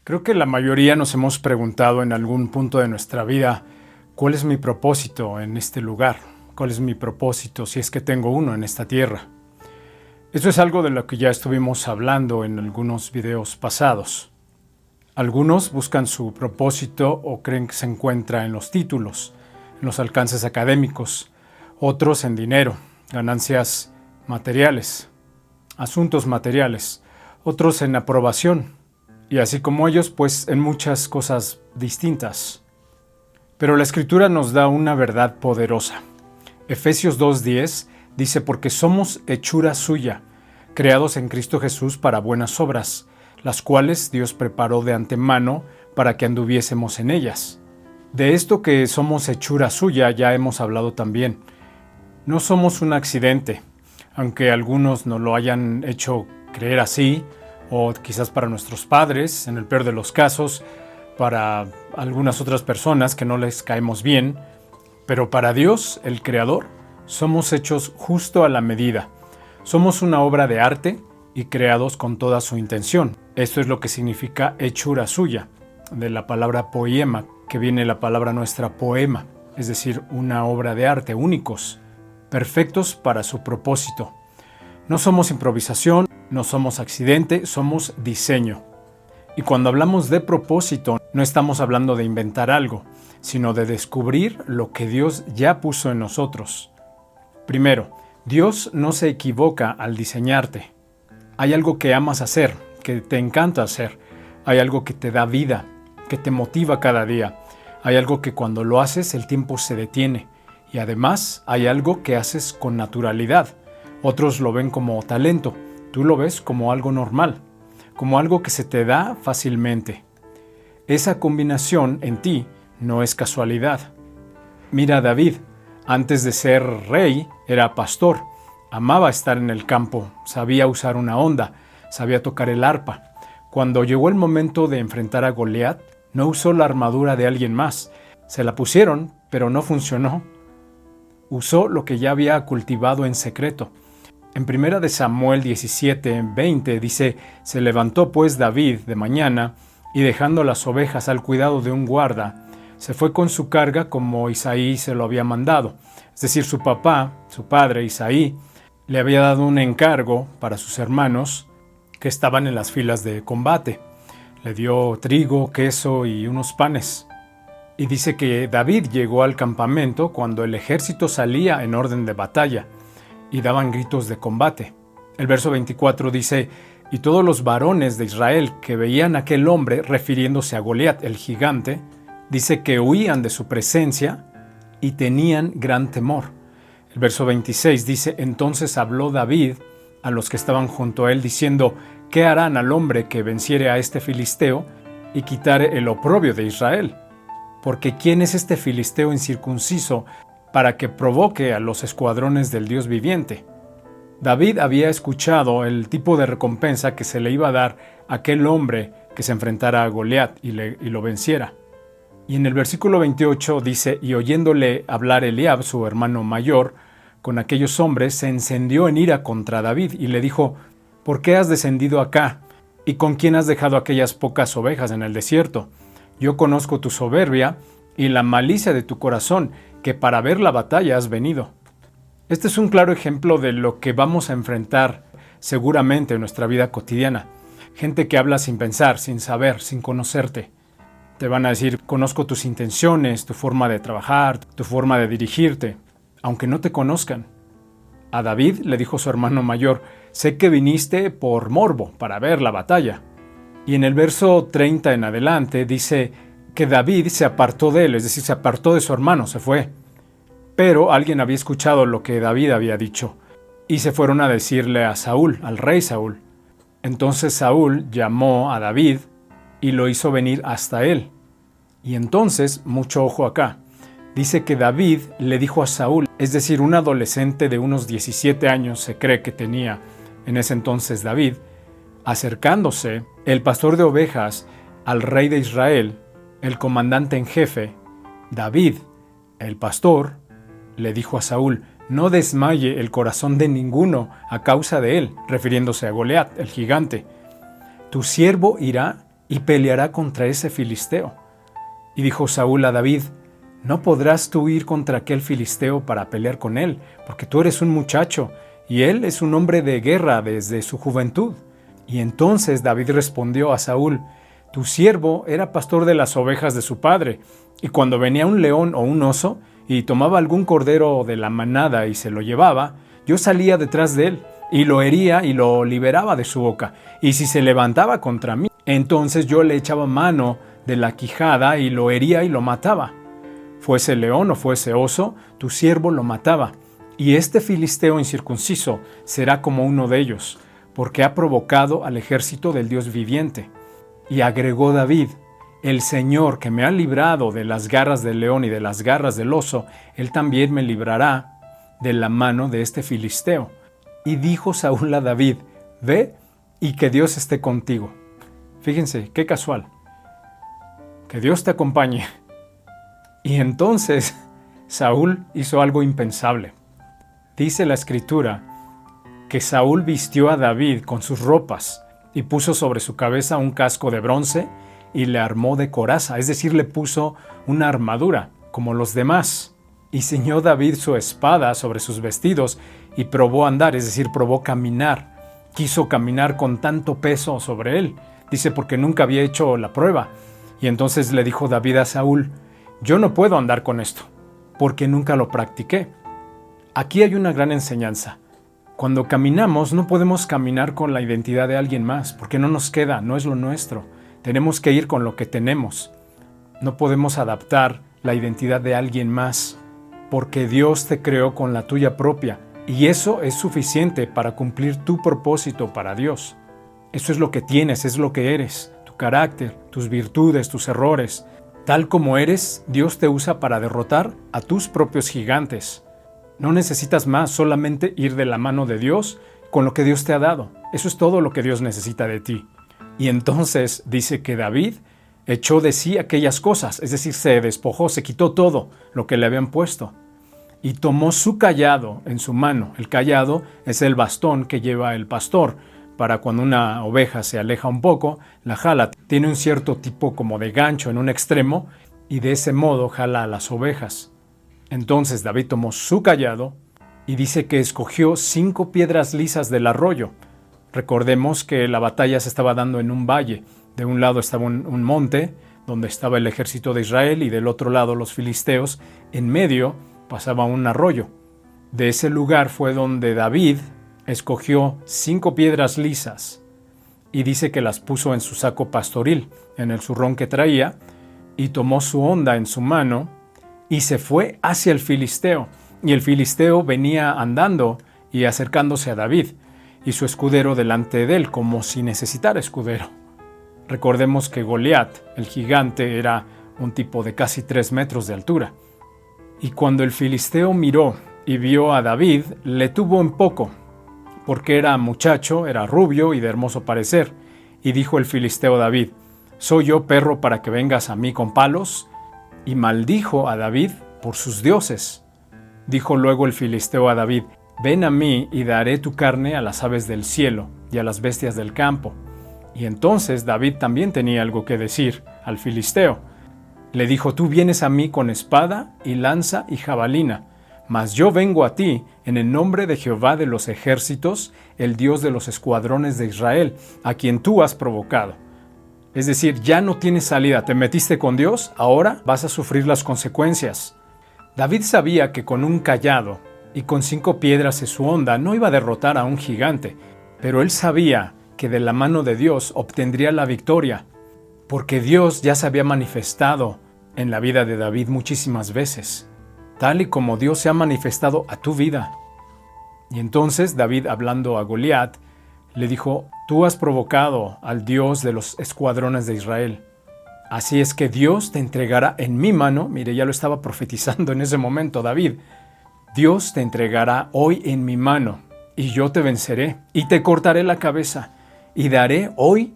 Creo que la mayoría nos hemos preguntado en algún punto de nuestra vida, ¿cuál es mi propósito en este lugar? ¿Cuál es mi propósito si es que tengo uno en esta tierra? Esto es algo de lo que ya estuvimos hablando en algunos videos pasados. Algunos buscan su propósito o creen que se encuentra en los títulos, en los alcances académicos, otros en dinero, ganancias materiales, asuntos materiales, otros en aprobación, y así como ellos, pues en muchas cosas distintas. Pero la Escritura nos da una verdad poderosa. Efesios 2:10 dice: porque somos hechura suya, creados en Cristo Jesús para buenas obras, las cuales Dios preparó de antemano para que anduviésemos en ellas. De esto que somos hechura suya ya hemos hablado también. No somos un accidente, aunque algunos nos lo hayan hecho creer así, o quizás para nuestros padres, en el peor de los casos, para algunas otras personas que no les caemos bien, pero para Dios, el Creador, somos hechos justo a la medida. Somos una obra de arte y creados con toda su intención. Esto es lo que significa hechura suya, de la palabra poema, que viene la palabra nuestra poema, es decir, una obra de arte, únicos, perfectos para su propósito. No somos improvisación, no somos accidente, somos diseño. Y cuando hablamos de propósito, no estamos hablando de inventar algo, sino de descubrir lo que Dios ya puso en nosotros. Primero, Dios no se equivoca al diseñarte. Hay algo que amas hacer, que te encanta hacer. Hay algo que te da vida, que te motiva cada día. Hay algo que cuando lo haces el tiempo se detiene. Y además hay algo que haces con naturalidad. Otros lo ven como talento. Tú lo ves como algo normal, como algo que se te da fácilmente. Esa combinación en ti no es casualidad. Mira a David, antes de ser rey, era pastor, amaba estar en el campo, sabía usar una honda, sabía tocar el arpa. Cuando llegó el momento de enfrentar a Goliat, no usó la armadura de alguien más. Se la pusieron, pero no funcionó. Usó lo que ya había cultivado en secreto. En 1 Samuel 17:20 dice: se levantó pues David de mañana, y dejando las ovejas al cuidado de un guarda, se fue con su carga como Isaí se lo había mandado. Es decir, su papá, su padre Isaí, le había dado un encargo para sus hermanos que estaban en las filas de combate. Le dio trigo, queso y unos panes. Y dice que David llegó al campamento cuando el ejército salía en orden de batalla, y daban gritos de combate. El verso 24 dice: y todos los varones de Israel que veían a aquel hombre, refiriéndose a Goliat, el gigante, dice que huían de su presencia y tenían gran temor. El verso 26 dice: entonces habló David a los que estaban junto a él, diciendo: ¿qué harán al hombre que venciere a este filisteo y quitare el oprobio de Israel? Porque ¿quién es este filisteo incircunciso para que provoque a los escuadrones del Dios viviente? David había escuchado el tipo de recompensa que se le iba a dar a aquel hombre que se enfrentara a Goliat y lo venciera. Y en el versículo 28 dice: y oyéndole hablar Eliab, su hermano mayor, con aquellos hombres, se encendió en ira contra David y le dijo: ¿por qué has descendido acá? ¿Y con quién has dejado aquellas pocas ovejas en el desierto? Yo conozco tu soberbia y la malicia de tu corazón, que para ver la batalla has venido. Este es un claro ejemplo de lo que vamos a enfrentar seguramente en nuestra vida cotidiana. Gente que habla sin pensar, sin saber, sin conocerte. Te van a decir: conozco tus intenciones, tu forma de trabajar, tu forma de dirigirte, aunque no te conozcan. A David le dijo su hermano mayor: sé que viniste por morbo, para ver la batalla. Y en el verso 30 en adelante dice que David se apartó de él, es decir, se apartó de su hermano, se fue. Pero alguien había escuchado lo que David había dicho, y se fueron a decirle a Saúl, al rey Saúl. Entonces Saúl llamó a David y lo hizo venir hasta él. Y entonces, mucho ojo acá, dice que David le dijo a Saúl, es decir, un adolescente de unos 17 años se cree que tenía en ese entonces David, acercándose, el pastor de ovejas, al rey de Israel, el comandante en jefe, David, el pastor, le dijo a Saúl: no desmaye el corazón de ninguno a causa de él, refiriéndose a Goliat, el gigante. Tu siervo irá y peleará contra ese filisteo. Y dijo Saúl a David: no podrás tú ir contra aquel filisteo para pelear con él, porque tú eres un muchacho, y él es un hombre de guerra desde su juventud. Y entonces David respondió a Saúl: tu siervo era pastor de las ovejas de su padre, y cuando venía un león o un oso, y tomaba algún cordero de la manada y se lo llevaba, yo salía detrás de él, y lo hería y lo liberaba de su boca. Y si se levantaba contra mí, entonces yo le echaba mano de la quijada y lo hería y lo mataba. Fuese león o fuese oso, tu siervo lo mataba. Y este filisteo incircunciso será como uno de ellos, porque ha provocado al ejército del Dios viviente. Y agregó David: el Señor que me ha librado de las garras del león y de las garras del oso, Él también me librará de la mano de este filisteo. Y dijo Saúl a David: ve y que Dios esté contigo. Fíjense, qué casual. Que Dios te acompañe. Y entonces Saúl hizo algo impensable. Dice la Escritura que Saúl vistió a David con sus ropas y puso sobre su cabeza un casco de bronce y le armó de coraza, es decir, le puso una armadura, como los demás. Y ciñó David su espada sobre sus vestidos y probó andar, es decir, probó caminar. Quiso caminar con tanto peso sobre él, dice, porque nunca había hecho la prueba. Y entonces le dijo David a Saúl: yo no puedo andar con esto, porque nunca lo practiqué. Aquí hay una gran enseñanza. Cuando caminamos no podemos caminar con la identidad de alguien más, porque no nos queda, no es lo nuestro. Tenemos que ir con lo que tenemos. No podemos adaptar la identidad de alguien más, porque Dios te creó con la tuya propia, y eso es suficiente para cumplir tu propósito para Dios. Eso es lo que tienes, es lo que eres, tu carácter, tus virtudes, tus errores. Tal como eres, Dios te usa para derrotar a tus propios gigantes. No necesitas más, solamente ir de la mano de Dios con lo que Dios te ha dado. Eso es todo lo que Dios necesita de ti. Y entonces dice que David echó de sí aquellas cosas, es decir, se despojó, se quitó todo lo que le habían puesto. Y tomó su cayado en su mano. El cayado es el bastón que lleva el pastor para cuando una oveja se aleja un poco, la jala. Tiene un cierto tipo como de gancho en un extremo y de ese modo jala a las ovejas. Entonces David tomó su cayado y dice que escogió 5 piedras lisas del arroyo. Recordemos que la batalla se estaba dando en un valle. De un lado estaba un monte donde estaba el ejército de Israel y del otro lado los filisteos. En medio pasaba un arroyo. De ese lugar fue donde David escogió 5 piedras lisas y dice que las puso en su saco pastoril, en el zurrón que traía, y tomó su honda en su mano y se fue hacia el filisteo. Y el filisteo venía andando y acercándose a David, y su escudero delante de él, como si necesitara escudero. Recordemos que Goliat, el gigante, era un tipo de casi 3 metros de altura. Y cuando el filisteo miró y vio a David, le tuvo en poco, porque era muchacho, era rubio y de hermoso parecer. Y dijo el filisteo a David: ¿soy yo perro para que vengas a mí con palos? Y maldijo a David por sus dioses. Dijo luego el filisteo a David: ven a mí y daré tu carne a las aves del cielo y a las bestias del campo. Y entonces David también tenía algo que decir al filisteo. Le dijo: tú vienes a mí con espada y lanza y jabalina, mas yo vengo a ti en el nombre de Jehová de los ejércitos, el Dios de los escuadrones de Israel, a quien tú has provocado. Es decir, ya no tienes salida, te metiste con Dios, ahora vas a sufrir las consecuencias. David sabía que con un cayado y con 5 piedras en su honda no iba a derrotar a un gigante, pero él sabía que de la mano de Dios obtendría la victoria, porque Dios ya se había manifestado en la vida de David muchísimas veces, tal y como Dios se ha manifestado a tu vida. Y entonces David, hablando a Goliat, le dijo: tú has provocado al Dios de los escuadrones de Israel. Así es que Dios te entregará en mi mano. Mire, ya lo estaba profetizando en ese momento David. Dios te entregará hoy en mi mano, y yo te venceré, y te cortaré la cabeza, y daré hoy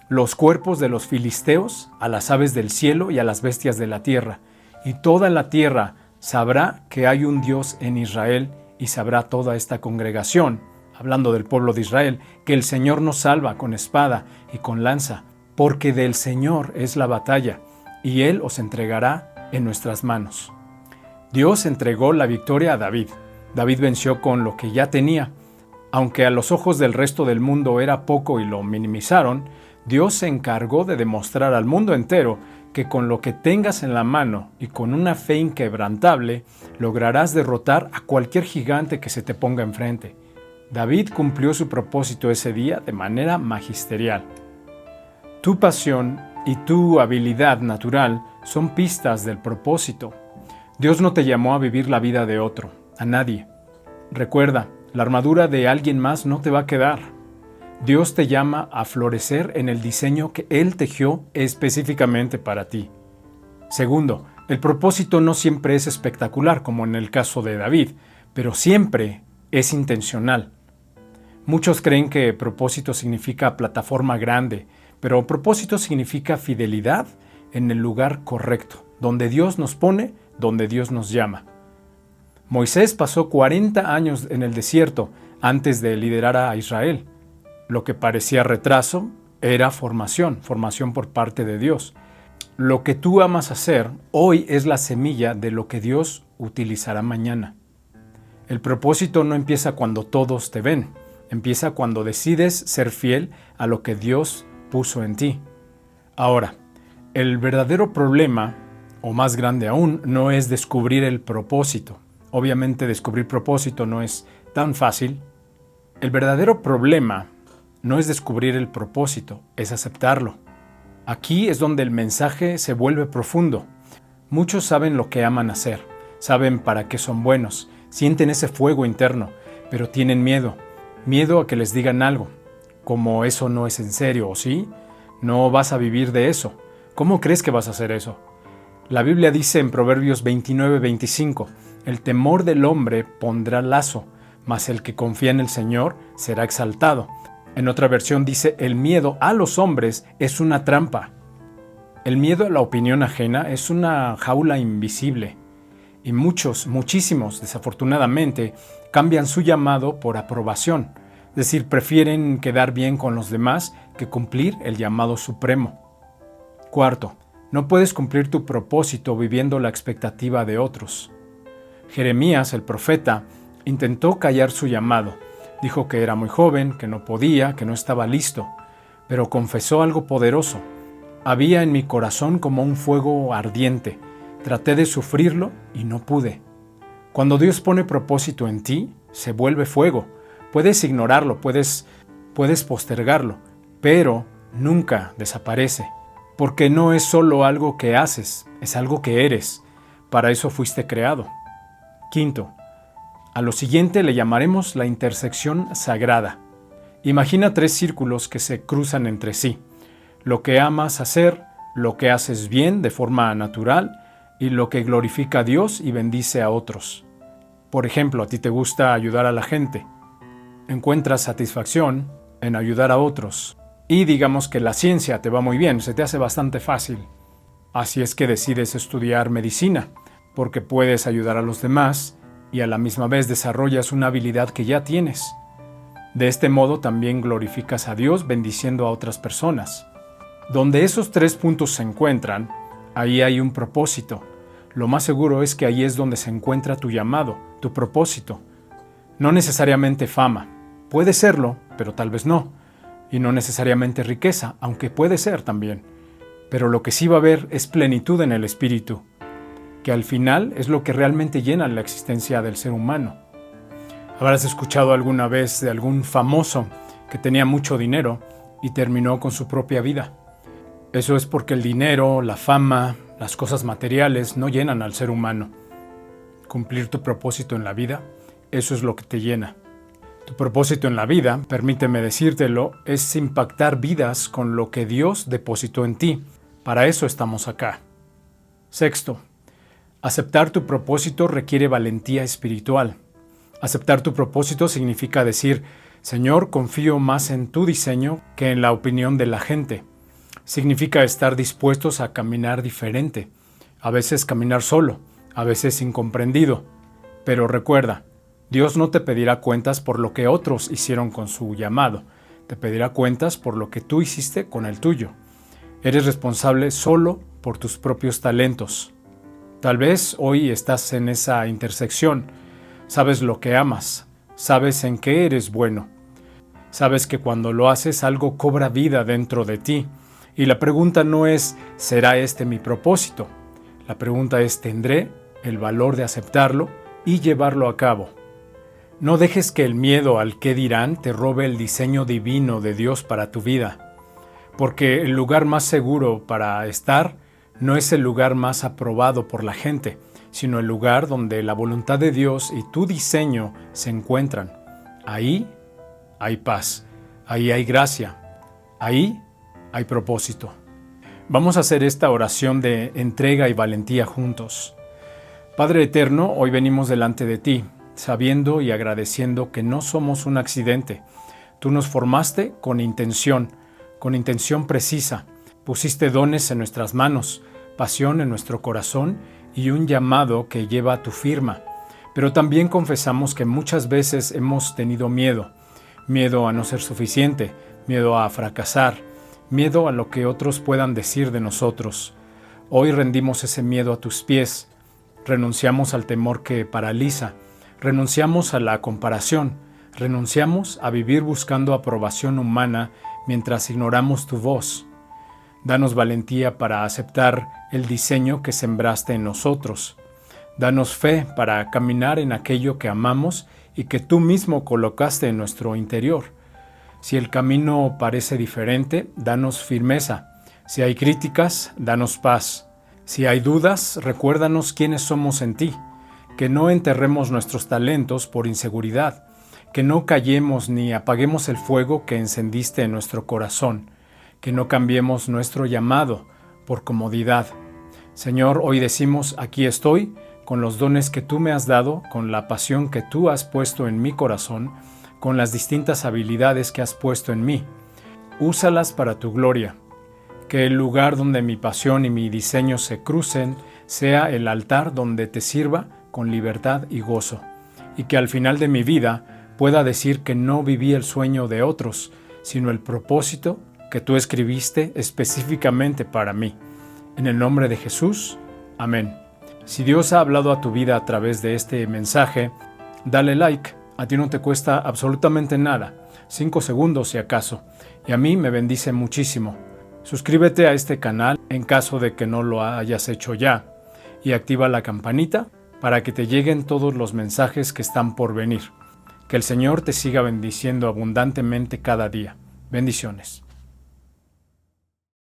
los cuerpos de los filisteos a las aves del cielo y a las bestias de la tierra. Y toda la tierra sabrá que hay un Dios en Israel, y sabrá toda esta congregación, hablando del pueblo de Israel, que el Señor nos salva con espada y con lanza. porque del Señor es la batalla, y Él os entregará en nuestras manos. Dios entregó la victoria a David. David venció con lo que ya tenía. Aunque a los ojos del resto del mundo era poco y lo minimizaron, Dios se encargó de demostrar al mundo entero que con lo que tengas en la mano y con una fe inquebrantable, lograrás derrotar a cualquier gigante que se te ponga enfrente. David cumplió su propósito ese día de manera magisterial. Tu pasión y tu habilidad natural son pistas del propósito. Dios no te llamó a vivir la vida de otro, a nadie. Recuerda, la armadura de alguien más no te va a quedar. Dios te llama a florecer en el diseño que Él tejió específicamente para ti. Segundo, el propósito no siempre es espectacular, como en el caso de David, pero siempre es intencional. Muchos creen que propósito significa plataforma grande, pero propósito significa fidelidad en el lugar correcto, donde Dios nos pone, donde Dios nos llama. Moisés pasó 40 años en el desierto antes de liderar a Israel. Lo que parecía retraso era formación por parte de Dios. Lo que tú amas hacer hoy es la semilla de lo que Dios utilizará mañana. El propósito no empieza cuando todos te ven, empieza cuando decides ser fiel a lo que Dios puso en ti. Ahora, el verdadero problema, o más grande aún, no es descubrir el propósito. Obviamente descubrir propósito no es tan fácil. El verdadero problema no es descubrir el propósito, es aceptarlo. Aquí es donde el mensaje se vuelve profundo. Muchos saben lo que aman hacer, saben para qué son buenos, sienten ese fuego interno, pero tienen miedo. Miedo a que les digan algo, como eso no es en serio, ¿o sí? No vas a vivir de eso. ¿Cómo crees que vas a hacer eso? La Biblia dice en Proverbios 29:25, el temor del hombre pondrá lazo, mas el que confía en el Señor será exaltado. En otra versión dice, el miedo a los hombres es una trampa. El miedo a la opinión ajena es una jaula invisible. Y muchísimos, desafortunadamente, cambian su llamado por aprobación. Es decir, prefieren quedar bien con los demás que cumplir el llamado supremo. Cuarto, no puedes cumplir tu propósito viviendo la expectativa de otros. Jeremías, el profeta, intentó callar su llamado. Dijo que era muy joven, que no podía, que no estaba listo, pero confesó algo poderoso. Había en mi corazón como un fuego ardiente. Traté de sufrirlo y no pude. Cuando Dios pone propósito en ti, se vuelve fuego. Puedes ignorarlo, puedes postergarlo, pero nunca desaparece, porque no es solo algo que haces, es algo que eres. Para eso fuiste creado. Quinto, a lo siguiente le llamaremos la intersección sagrada. Imagina 3 círculos que se cruzan entre sí. Lo que amas hacer, lo que haces bien de forma natural y lo que glorifica a Dios y bendice a otros. Por ejemplo, a ti te gusta ayudar a la gente. Encuentras satisfacción en ayudar a otros. Y digamos que la ciencia te va muy bien, se te hace bastante fácil. Así es que decides estudiar medicina, porque puedes ayudar a los demás y a la misma vez desarrollas una habilidad que ya tienes. De este modo también glorificas a Dios bendiciendo a otras personas. Donde esos 3 puntos se encuentran, ahí hay un propósito. Lo más seguro es que ahí es donde se encuentra tu llamado, tu propósito. No necesariamente fama. Puede serlo, pero tal vez no. Y no necesariamente riqueza, aunque puede ser también. Pero lo que sí va a haber es plenitud en el espíritu, que al final es lo que realmente llena la existencia del ser humano. Habrás escuchado alguna vez de algún famoso que tenía mucho dinero y terminó con su propia vida. Eso es porque el dinero, la fama, las cosas materiales no llenan al ser humano. Cumplir tu propósito en la vida, eso es lo que te llena. Tu propósito en la vida, permíteme decírtelo, es impactar vidas con lo que Dios depositó en ti. Para eso estamos acá. Sexto, aceptar tu propósito requiere valentía espiritual. Aceptar tu propósito significa decir, Señor, confío más en tu diseño que en la opinión de la gente. Significa estar dispuestos a caminar diferente, a veces caminar solo, a veces incomprendido. Pero recuerda, Dios no te pedirá cuentas por lo que otros hicieron con su llamado, te pedirá cuentas por lo que tú hiciste con el tuyo. Eres responsable solo por tus propios talentos. Tal vez hoy estás en esa intersección. Sabes lo que amas, sabes en qué eres bueno. Sabes que cuando lo haces algo cobra vida dentro de ti. Y la pregunta no es, ¿será este mi propósito? La pregunta es, ¿tendré el valor de aceptarlo y llevarlo a cabo? No dejes que el miedo al qué dirán te robe el diseño divino de Dios para tu vida. Porque el lugar más seguro para estar no es el lugar más aprobado por la gente, sino el lugar donde la voluntad de Dios y tu diseño se encuentran. Ahí hay paz, ahí hay gracia, ahí hay propósito. Vamos a hacer esta oración de entrega y valentía juntos. Padre eterno, hoy venimos delante de ti, sabiendo y agradeciendo que no somos un accidente. Tú nos formaste con intención precisa. Pusiste dones en nuestras manos, pasión en nuestro corazón y un llamado que lleva a tu firma. Pero también confesamos que muchas veces hemos tenido miedo a no ser suficiente, miedo a fracasar, miedo a lo que otros puedan decir de nosotros. Hoy rendimos ese miedo a tus pies, renunciamos al temor que paraliza, renunciamos a la comparación, renunciamos a vivir buscando aprobación humana mientras ignoramos tu voz. Danos valentía para aceptar el diseño que sembraste en nosotros. Danos fe para caminar en aquello que amamos y que tú mismo colocaste en nuestro interior. Si el camino parece diferente, danos firmeza. Si hay críticas, danos paz. Si hay dudas, recuérdanos quiénes somos en ti. Que no enterremos nuestros talentos por inseguridad. Que no callemos ni apaguemos el fuego que encendiste en nuestro corazón. Que no cambiemos nuestro llamado por comodidad. Señor, hoy decimos, aquí estoy, con los dones que tú me has dado, con la pasión que tú has puesto en mi corazón, con las distintas habilidades que has puesto en mí. Úsalas para tu gloria. Que el lugar donde mi pasión y mi diseño se crucen sea el altar donde te sirva con libertad y gozo. Y que al final de mi vida pueda decir que no viví el sueño de otros, sino el propósito que tú escribiste específicamente para mí. En el nombre de Jesús, amén. Si Dios ha hablado a tu vida a través de este mensaje, dale like. A ti no te cuesta absolutamente nada, 5 segundos si acaso, y a mí me bendice muchísimo. Suscríbete a este canal en caso de que no lo hayas hecho ya, y activa la campanita para que te lleguen todos los mensajes que están por venir. Que el Señor te siga bendiciendo abundantemente cada día. Bendiciones.